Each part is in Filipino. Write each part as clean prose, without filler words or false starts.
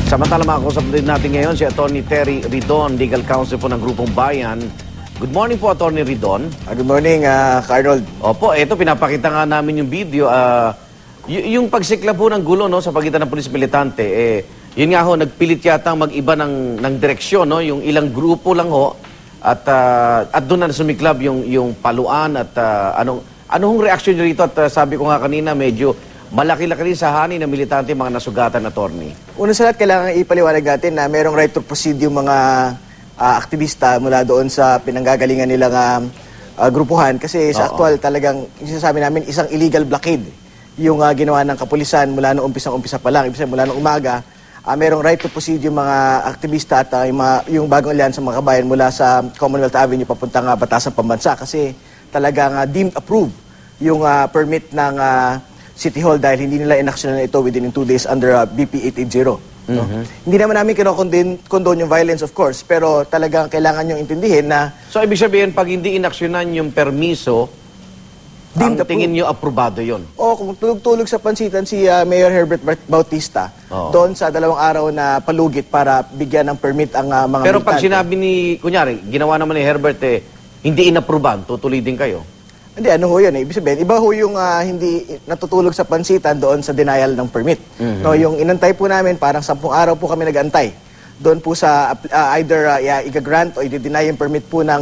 Samantala makakusap din natin ngayon si Atty. Terry Ridon, Legal Counsel po ng Grupong Bayan. Good morning po, Atty. Ridon. Good morning, Arnold. Opo, ito pinapakita nga namin yung video. Yung pagsikla po ng gulo no, sa pagitan ng pulis militante, yun nga ho, nagpilit yata mag-iba ng direksyon, no? Yung ilang grupo lang ho, at doon na sumiklab yung paluan at anong reaksyon nyo rito? At sabi ko nga kanina, medyo malaki-laki rin sa hani ng militante mga nasugatan, attorney. Una sa lahat, kailangan ipaliwanag natin na merong right to proceed yung mga aktivista mula doon sa pinanggagalingan nilang grupuhan. Kasi sa aktual talagang, sinasabi namin, isang illegal blockade yung ginawa ng kapulisan mula noong umpisa pa lang. Ibig sabihin, mula noong umaga, merong right to proceed yung mga aktivista at yung bagong alyansa mga kabayan mula sa Commonwealth Avenue papuntang Batasan Pambansa. Kasi talagang deemed approved yung permit ng City Hall dahil hindi nila inaksyonan ito within 2 days under BP 880. No? Hindi naman namin kinokondone yung violence, of course, pero talagang kailangan nyo intindihin na... So, ibig sabihin, pag hindi inaksyonan yung permiso, ang tingin nyo aprobado yon? Oo, kung tulog-tulog sa pansitan si Mayor Herbert Bautista, doon sa 2 araw na palugit para bigyan ng permit ang mga Pero pag militante. sinabi ni, kunyari, ginawa naman ni Herbert, hindi inapruban, tutuloy din kayo? Hindi, ano ho yun eh. Ibig sabihin, iba ho yung hindi natutulog sa pansitan doon sa denial ng permit. No, yung inantay po namin, parang 10 araw po kami nag-antay. Doon po sa either i-grant o i-deny yung permit po ng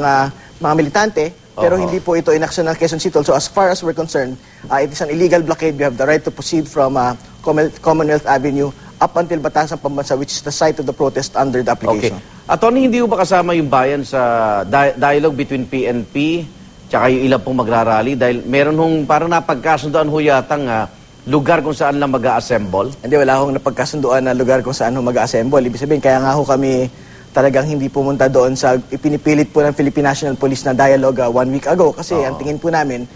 mga militante, pero hindi po ito inaksyon ng Quezon City. So as far as we're concerned, it is an illegal blockade. We have the right to proceed from Commonwealth Avenue up until Batasan Pambansa, which is the site of the protest under the application. Okay. Attorney, hindi ho ba kasama yung bayan sa dialogue between PNP tsaka yung ilang pong magrarally? Dahil meron hong parang napagkasundoan ho yatang lugar kung saan lang mag-a-assemble? Hindi, wala hong napagkasundoan na lugar kung saan mag-a-assemble. Ibig sabihin, kaya nga ho kami talagang hindi pumunta doon sa ipinipilit po ng Philippine National Police na dialogue 1 week ago. Kasi ang tingin po namin,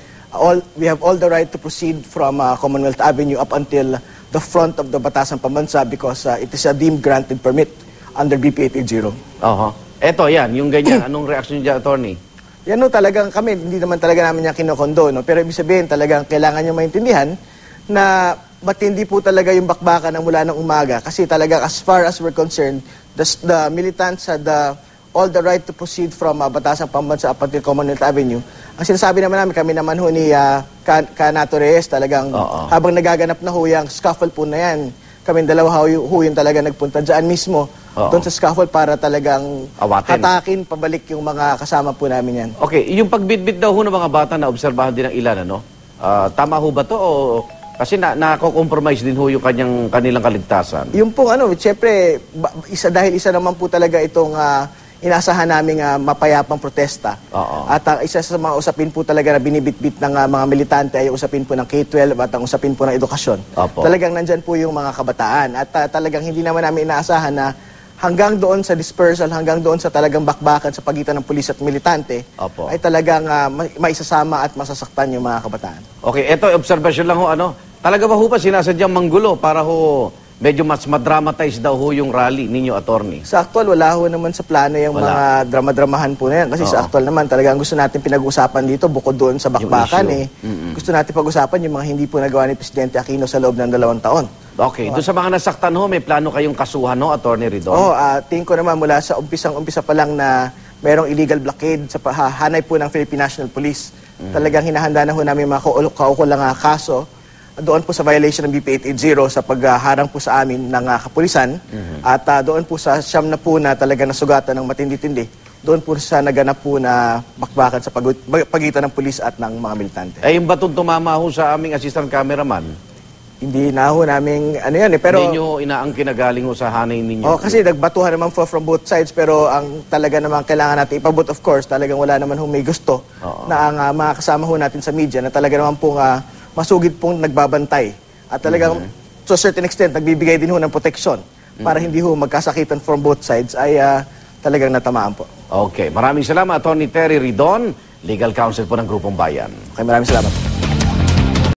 we have all the right to proceed from Commonwealth Avenue up until the front of the Batasan Pambansa because it is a deemed granted permit under BP 880. Eto, yan, yung ganyan. Anong reaksyon niya, attorney? Yan no, talagang kami, hindi naman talaga namin yung kinokondo, no? Pero ibig sabihin, talagang kailangan nyo maintindihan na matindi po talaga yung bakbakan ng mula ng umaga. Kasi talaga, as far as we're concerned, the militants had all the right to proceed from Batasan Pambansa up until Commonwealth Avenue. Ang sinasabi naman namin, kami naman ho ni Canato Reyes, talagang habang nagaganap na ho yung scuffle po na yan, kami dalawa ho yung talaga nagpunta dyan mismo, doon sa scaffold para talagang hatakin pabalik yung mga kasama po namin yan. Okay, yung pagbitbit daw ho ng mga bata na obserbahan din ng ilan, ano? Tama ho ba to o... Kasi nako-compromise din ho yung kanilang kaligtasan. Yung pong siyempre, dahil isa naman po talaga itong inasahan naming mapayapang protesta. At isa sa mga usapin po talaga na binibitbit ng mga militante ay usapin po ng K-12 at ang usapin po ng edukasyon. Talagang nandyan po yung mga kabataan. At talagang hindi naman namin inaasahan na hanggang doon sa dispersal, hanggang doon sa talagang bakbakan sa pagitan ng pulis at militante, ay talagang maisasama at masasaktan yung mga kabataan. Okay, eto, observation lang ho, talaga ba ho ba sinasadyang manggulo para ho medyo mas madramatize daw ho yung rally ninyo, attorney? Sa aktual, wala ho naman sa plano yung mga drama-dramahan po na yan. Kasi sa aktual naman, talagang gusto natin pinag-usapan dito, bukod doon sa bakbakan gusto natin pag-usapan yung mga hindi po nagawa ni Presidente Aquino sa loob ng 2 taon. Okay, doon sa mga nasaktan ho, may plano kayong kasuhan ho, Atty. Ridon? Tingin ko naman mula sa umpisa pa lang na merong illegal blockade sa hanay po ng Philippine National Police. Talagang hinahanda na ho namin mga kaukulang kaso doon po sa violation ng BP 880 sa pagharang po sa amin ng kapulisan. At doon po sa siyam na po na talaga nasugatan ng matindi-tindi. Doon po sa naganap po na bakbakan sa pagitan ng pulis at ng mga militante. Yung batong tumama ho sa aming assistant cameraman? Hindi na ho namin, pero... Hindi nyo inaangkin na galing ho sa hanay ninyo? Kasi nagbatuhan naman from both sides, pero ang talaga naman kailangan natin ipabot, of course, talagang wala naman may gusto na ang mga kasama ho natin sa media na talaga naman pong masugid pong nagbabantay. At talagang, to a certain extent, nagbibigay din ho ng proteksyon para hindi ho magkasakitan from both sides ay talagang natamaan po. Okay, maraming salamat, Atty. Terry Ridon, Legal Counsel po ng Grupong Bayan. Okay, maraming salamat.